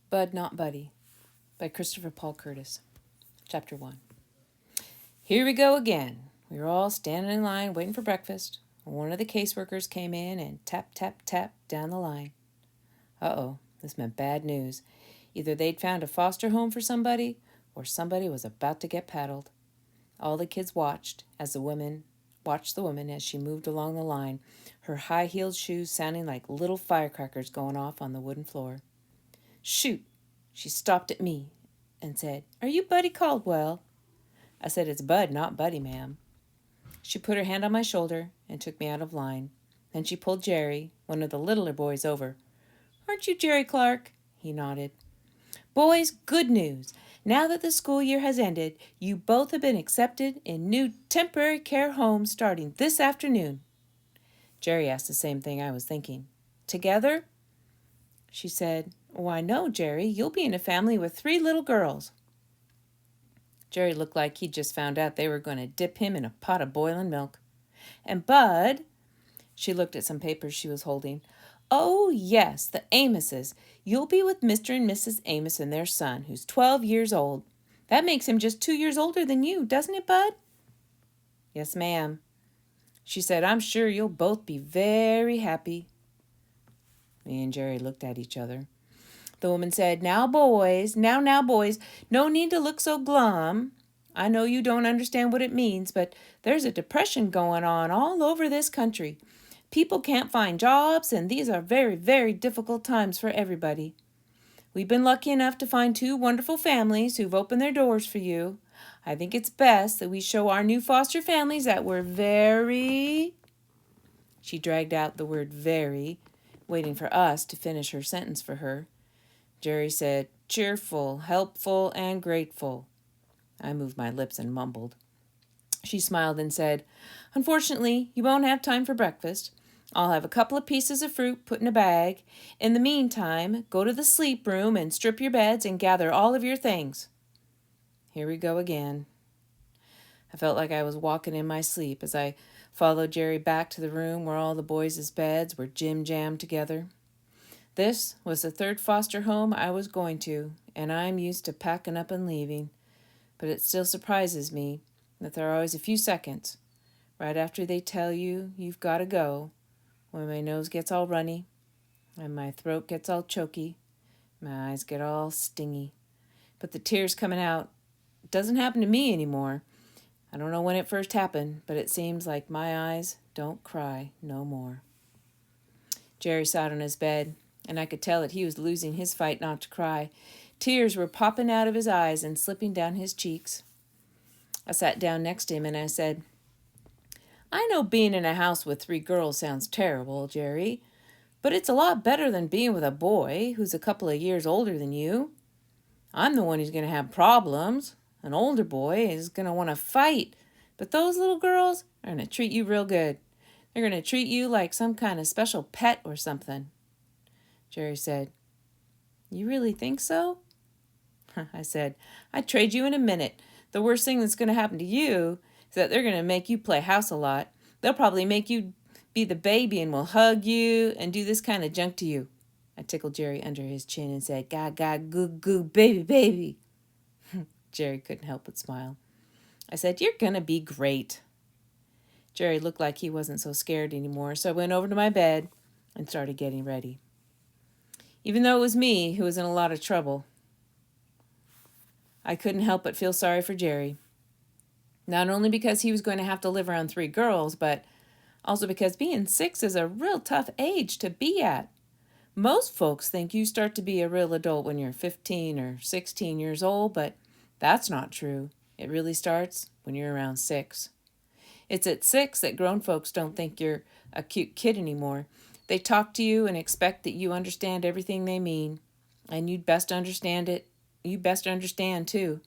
Bud Not Buddy by Christopher Paul Curtis. Chapter 1. Here we go again. We were all standing in line waiting for breakfast. One of the caseworkers came in and tap, tap, tap down the line. Uh-oh, this meant bad news. Either they'd found a foster home for somebody, or somebody was about to get paddled. All the kids watched the woman as she moved along the line, her high-heeled shoes sounding like little firecrackers going off on the wooden floor. Shoot! She stopped at me and said, "Are you Buddy Caldwell?" I said, "It's Bud, not Buddy, ma'am." She put her hand on my shoulder and took me out of line. Then she pulled Jerry, one of the littler boys, over. "Aren't you Jerry Clark?" He nodded. "Boys, good news. Now that the school year has ended, you both have been accepted in new temporary care homes starting this afternoon." Jerry asked the same thing I was thinking. "Together?" She said, "Why, no, Jerry. You'll be in a family with 3 little girls." Jerry looked like he'd just found out they were going to dip him in a pot of boiling milk. "And Bud," she looked at some papers she was holding. "Oh, yes, the Amoses. You'll be with Mr. and Mrs. Amos and their son, who's 12 years old. That makes him just 2 years older than you, doesn't it, Bud?" "Yes, ma'am." She said, "I'm sure you'll both be very happy." Me and Jerry looked at each other. The woman said, now, boys, no need to look so glum. I know you don't understand what it means, but there's a depression going on all over this country. People can't find jobs, and these are very, very difficult times for everybody. We've been lucky enough to find 2 wonderful families who've opened their doors for you. I think it's best that we show our new foster families that we're very..." She dragged out the word very, waiting for us to finish her sentence for her. Jerry said, "cheerful, helpful, and grateful." I moved my lips and mumbled. She smiled and said, "Unfortunately, you won't have time for breakfast. I'll have a couple of pieces of fruit put in a bag. In the meantime, go to the sleep room and strip your beds and gather all of your things." Here we go again. I felt like I was walking in my sleep as I followed Jerry back to the room where all the boys' beds were jim-jammed together. This was the 3rd foster home I was going to, and I'm used to packing up and leaving. But it still surprises me that there are always a few seconds, right after they tell you you've got to go, when my nose gets all runny, and my throat gets all choky, my eyes get all stingy. But the tears coming out doesn't happen to me anymore. I don't know when it first happened, but it seems like my eyes don't cry no more. Jerry sat on his bed, and I could tell that he was losing his fight not to cry. Tears were popping out of his eyes and slipping down his cheeks. I sat down next to him and I said, "I know being in a house with 3 girls sounds terrible, Jerry, but it's a lot better than being with a boy who's a couple of years older than you. I'm the one who's going to have problems. An older boy is going to want to fight, but those little girls are going to treat you real good. They're going to treat you like some kind of special pet or something." Jerry said, "You really think so?" I said, "I'd trade you in a minute. The worst thing that's going to happen to you is that they're going to make you play house a lot. They'll probably make you be the baby and will hug you and do this kind of junk to you." I tickled Jerry under his chin and said, "Ga, goo, goo, baby, baby." Jerry couldn't help but smile. I said, "You're going to be great." Jerry looked like he wasn't so scared anymore, so I went over to my bed and started getting ready. Even though it was me who was in a lot of trouble, I couldn't help but feel sorry for Jerry. Not only because he was going to have to live around 3 girls, but also because being 6 is a real tough age to be at. Most folks think you start to be a real adult when you're 15 or 16 years old, but that's not true. It really starts when you're around 6. It's at 6 that grown folks don't think you're a cute kid anymore. They talk to you and expect that you understand everything they mean, and you'd best understand it. You best understand, too.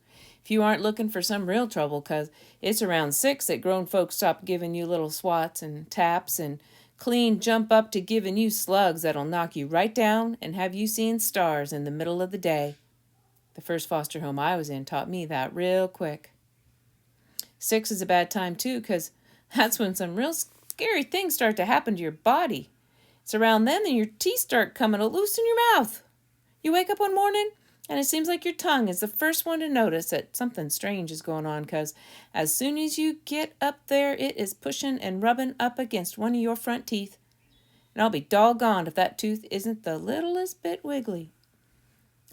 If you aren't looking for some real trouble, 'cause it's around 6 that grown folks stop giving you little swats and taps and clean jump up to giving you slugs that'll knock you right down and have you seeing stars in the middle of the day. The first foster home I was in taught me that real quick. 6 is a bad time, too, 'cause that's when some real scary things start to happen to your body. It's around then that your teeth start coming loose in your mouth. You wake up one morning, and it seems like your tongue is the first one to notice that something strange is going on, because as soon as you get up there, it is pushing and rubbing up against one of your front teeth. And I'll be doggone if that tooth isn't the littlest bit wiggly.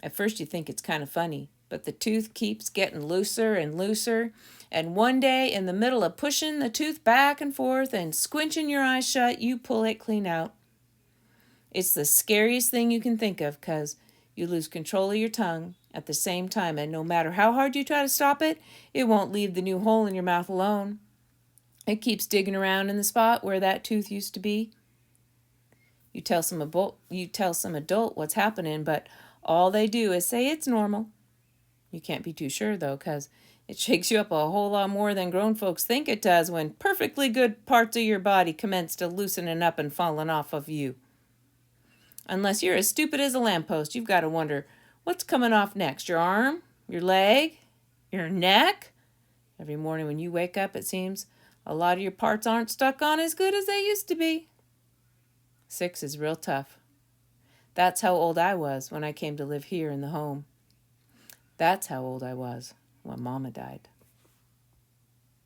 At first you think it's kind of funny, but the tooth keeps getting looser and looser, and one day, in the middle of pushing the tooth back and forth and squinching your eyes shut, you pull it clean out. It's the scariest thing you can think of, because you lose control of your tongue at the same time, and no matter how hard you try to stop it, it won't leave the new hole in your mouth alone. It keeps digging around in the spot where that tooth used to be. You tell some adult what's happening, but all they do is say it's normal. You can't be too sure, though, because it shakes you up a whole lot more than grown folks think it does when perfectly good parts of your body commence to loosening up and falling off of you. Unless you're as stupid as a lamppost, you've got to wonder, what's coming off next? Your arm? Your leg? Your neck? Every morning when you wake up, it seems a lot of your parts aren't stuck on as good as they used to be. 6 is real tough. That's how old I was when I came to live here in the home. That's how old I was when Mama died.